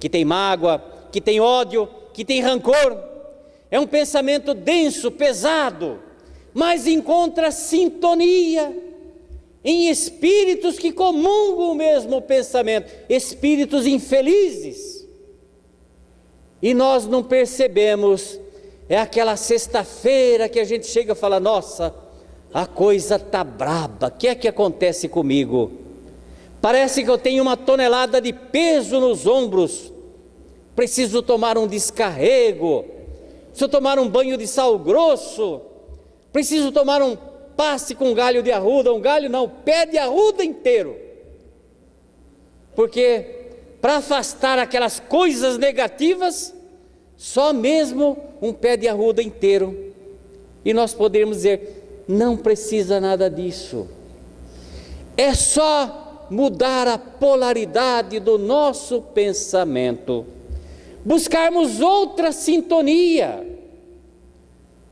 que tem mágoa, que tem ódio, que tem rancor. É um pensamento denso, pesado, mas encontra sintonia em espíritos que comungam o mesmo pensamento, espíritos infelizes. E nós não percebemos, é aquela sexta-feira que a gente chega e fala: nossa, a coisa tá braba, o que é que acontece comigo? Parece que eu tenho uma tonelada de peso nos ombros, preciso tomar um descarrego, preciso tomar um banho de sal grosso, preciso tomar um passe com galho de arruda, pé de arruda inteiro, porque para afastar aquelas coisas negativas, só mesmo um pé de arruda inteiro. E nós podemos dizer: não precisa nada disso, é só mudar a polaridade do nosso pensamento, buscarmos outra sintonia,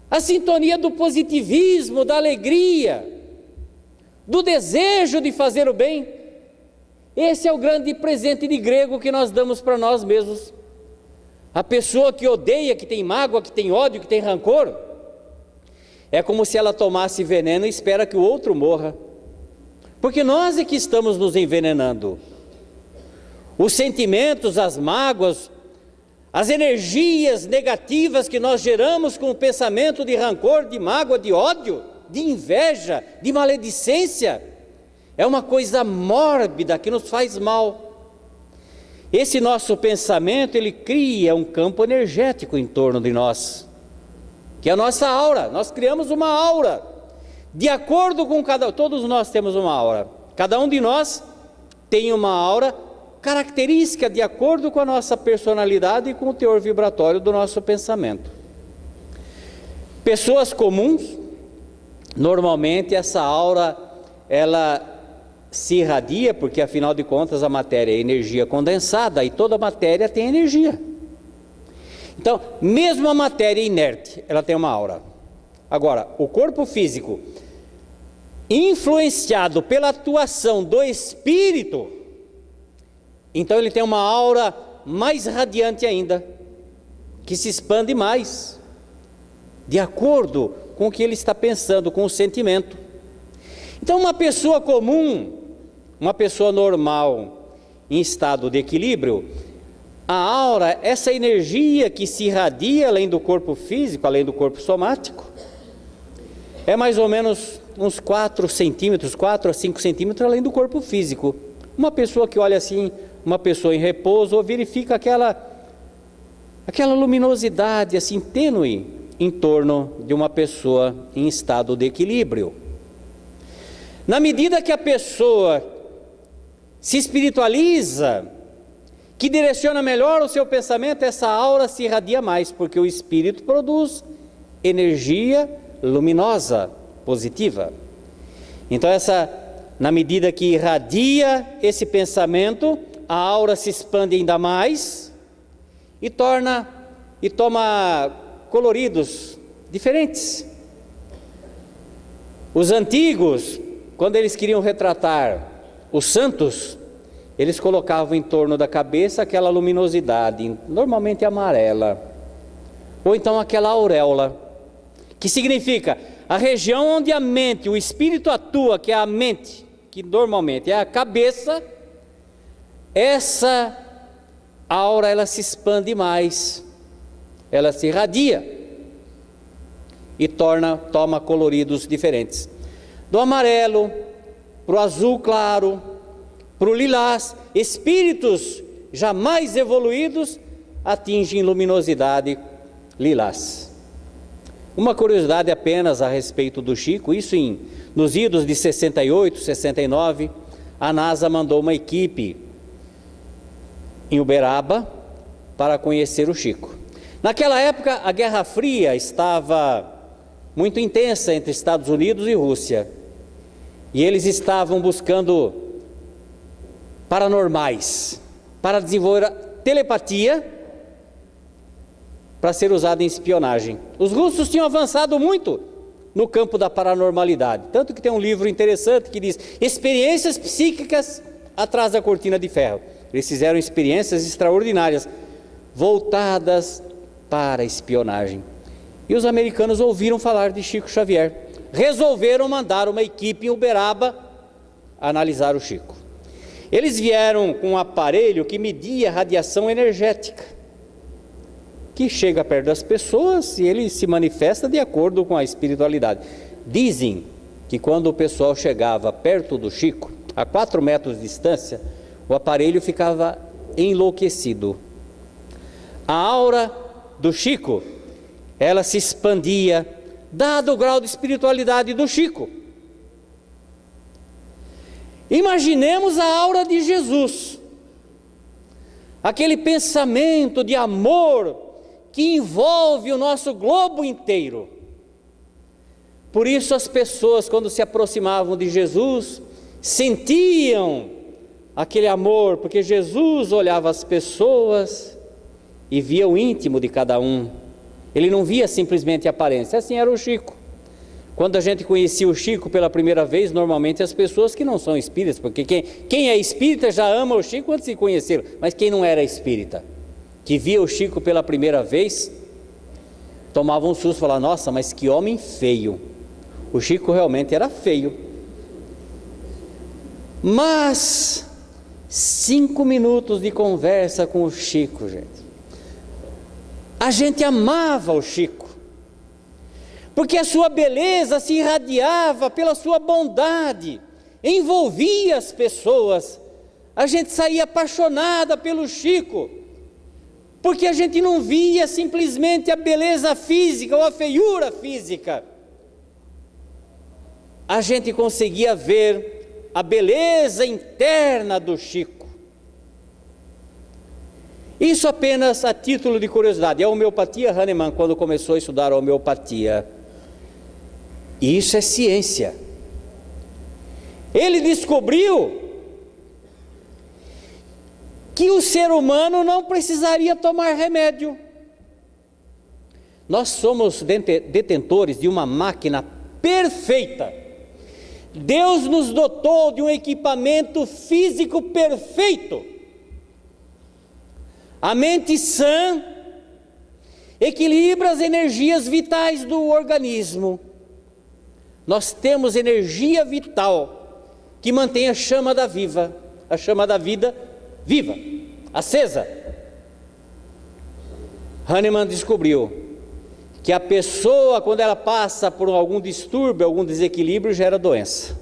a sintonia do positivismo, da alegria, do desejo de fazer o bem. Esse é o grande presente de grego que nós damos para nós mesmos. A pessoa que odeia, que tem mágoa, que tem ódio, que tem rancor, é como se ela tomasse veneno e espera que o outro morra, porque nós é que estamos nos envenenando. Os sentimentos, as mágoas, as energias negativas que nós geramos com o pensamento de rancor, de mágoa, de ódio, de inveja, de maledicência, é uma coisa mórbida que nos faz mal. Esse nosso pensamento, ele cria um campo energético em torno de nós, que é a nossa aura. Nós criamos uma aura, de acordo com todos nós temos uma aura, cada um de nós tem uma aura característica de acordo com a nossa personalidade e com o teor vibratório do nosso pensamento. Pessoas comuns, normalmente essa aura, ela se irradia, porque afinal de contas a matéria é energia condensada, e toda matéria tem energia. Então, mesmo a matéria inerte, ela tem uma aura. Agora, o corpo físico, influenciado pela atuação do espírito, então ele tem uma aura mais radiante ainda, que se expande mais, de acordo com o que ele está pensando, com o sentimento. Então, uma pessoa comum, uma pessoa normal, em estado de equilíbrio, a aura, essa energia que se irradia além do corpo físico, além do corpo somático, é mais ou menos uns 4 centímetros, 4 a 5 centímetros além do corpo físico. Uma pessoa que olha assim, uma pessoa em repouso, verifica aquela luminosidade assim tênue em torno de uma pessoa em estado de equilíbrio. Na medida que a pessoa se espiritualiza, que direciona melhor o seu pensamento, essa aura se irradia mais, porque o espírito produz energia luminosa, positiva. Então na medida que irradia esse pensamento, a aura se expande ainda mais e toma coloridos diferentes. Os antigos, quando eles queriam retratar os santos, eles colocavam em torno da cabeça aquela luminosidade, normalmente amarela, ou então aquela auréola, que significa a região onde a mente, o espírito atua, que é a mente, que normalmente é a cabeça. Essa aura, ela se expande mais, ela se irradia e toma coloridos diferentes, do amarelo para o azul claro, para o lilás. Espíritos já mais evoluídos atingem luminosidade lilás. Uma curiosidade apenas a respeito do Chico, isso nos idos de 68, 69, a NASA mandou uma equipe em Uberaba para conhecer o Chico. Naquela época a Guerra Fria estava muito intensa entre Estados Unidos e Rússia, e eles estavam buscando paranormais para desenvolver a telepatia para ser usada em espionagem. Os russos tinham avançado muito no campo da paranormalidade, tanto que tem um livro interessante que diz Experiências Psíquicas Atrás da Cortina de Ferro. Eles fizeram experiências extraordinárias, voltadas para a espionagem. E os americanos ouviram falar de Chico Xavier. Resolveram mandar uma equipe em Uberaba analisar o Chico. Eles vieram com um aparelho que media a radiação energética, que chega perto das pessoas e ele se manifesta de acordo com a espiritualidade. Dizem que quando o pessoal chegava perto do Chico, a 4 metros de distância, o aparelho ficava enlouquecido. A aura do Chico, ela se expandia, dado o grau de espiritualidade do Chico. Imaginemos a aura de Jesus, aquele pensamento de amor que envolve o nosso globo inteiro. Por isso as pessoas, quando se aproximavam de Jesus, sentiam aquele amor, porque Jesus olhava as pessoas e via o íntimo de cada um. Ele não via simplesmente a aparência. Assim era o Chico. Quando a gente conhecia o Chico pela primeira vez, normalmente as pessoas que não são espíritas, porque quem é espírita já ama o Chico antes de conhecê-lo, mas quem não era espírita, que via o Chico pela primeira vez, tomava um susto e falava: nossa, mas que homem feio. O Chico realmente era feio. Mas 5 minutos de conversa com o Chico, gente, a gente amava o Chico, porque a sua beleza se irradiava pela sua bondade, envolvia as pessoas. A gente saía apaixonada pelo Chico, porque a gente não via simplesmente a beleza física ou a feiura física. A gente conseguia ver a beleza interna do Chico. Isso apenas a título de curiosidade. A homeopatia, Hahnemann, quando começou a estudar a homeopatia, isso é ciência. Ele descobriu que o ser humano não precisaria tomar remédio. Nós somos detentores de uma máquina perfeita. Deus nos dotou de um equipamento físico perfeito. A mente sã equilibra as energias vitais do organismo. Nós temos energia vital que mantém a chama da vida viva, acesa. Hahnemann descobriu que a pessoa, quando ela passa por algum distúrbio, algum desequilíbrio, gera doença.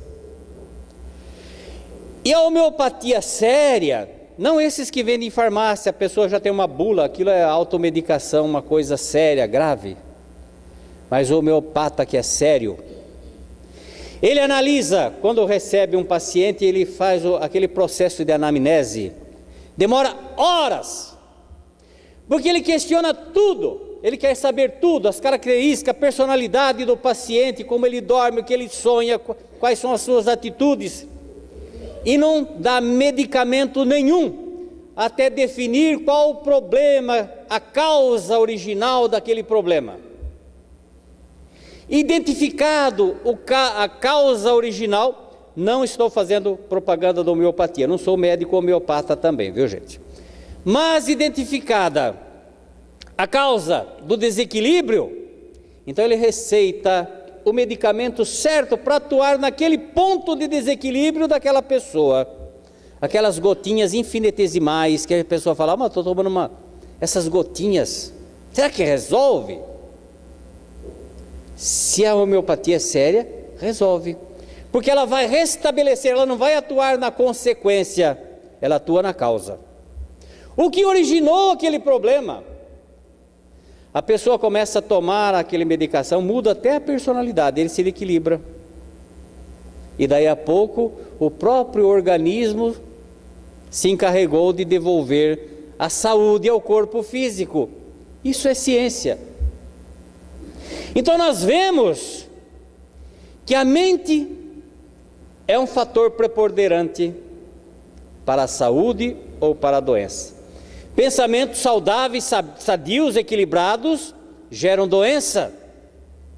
E a homeopatia séria, não esses que vendem em farmácia, a pessoa já tem uma bula, aquilo é automedicação, uma coisa séria, grave. Mas o homeopata que é sério, ele analisa, quando recebe um paciente, ele faz aquele processo de anamnese, demora horas, porque ele questiona tudo. Ele quer saber tudo, as características, a personalidade do paciente, como ele dorme, o que ele sonha, quais são as suas atitudes. E não dá medicamento nenhum, até definir qual o problema, a causa original daquele problema. Identificado a causa original, não estou fazendo propaganda da homeopatia, não sou médico homeopata também, viu gente? Mas identificada a causa do desequilíbrio, então ele receita o medicamento certo para atuar naquele ponto de desequilíbrio daquela pessoa. Aquelas gotinhas infinitesimais que a pessoa fala: mas estou tomando essas gotinhas, será que resolve? Se a homeopatia é séria, resolve, porque ela vai restabelecer, ela não vai atuar na consequência, ela atua na causa. O que originou aquele problema? A pessoa começa a tomar aquela medicação, muda até a personalidade, ele se equilibra. E daí a pouco, o próprio organismo se encarregou de devolver a saúde ao corpo físico. Isso é ciência. Então nós vemos que a mente é um fator preponderante para a saúde ou para a doença. Pensamentos saudáveis, sadios, equilibrados, geram doença.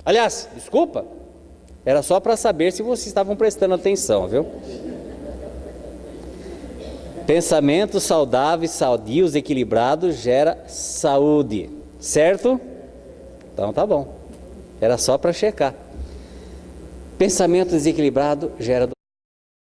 Aliás, desculpa, era só para saber se vocês estavam prestando atenção, viu? Pensamento saudável, sadios, equilibrado gera saúde, certo? Então tá bom. Era só para checar. Pensamento desequilibrado gera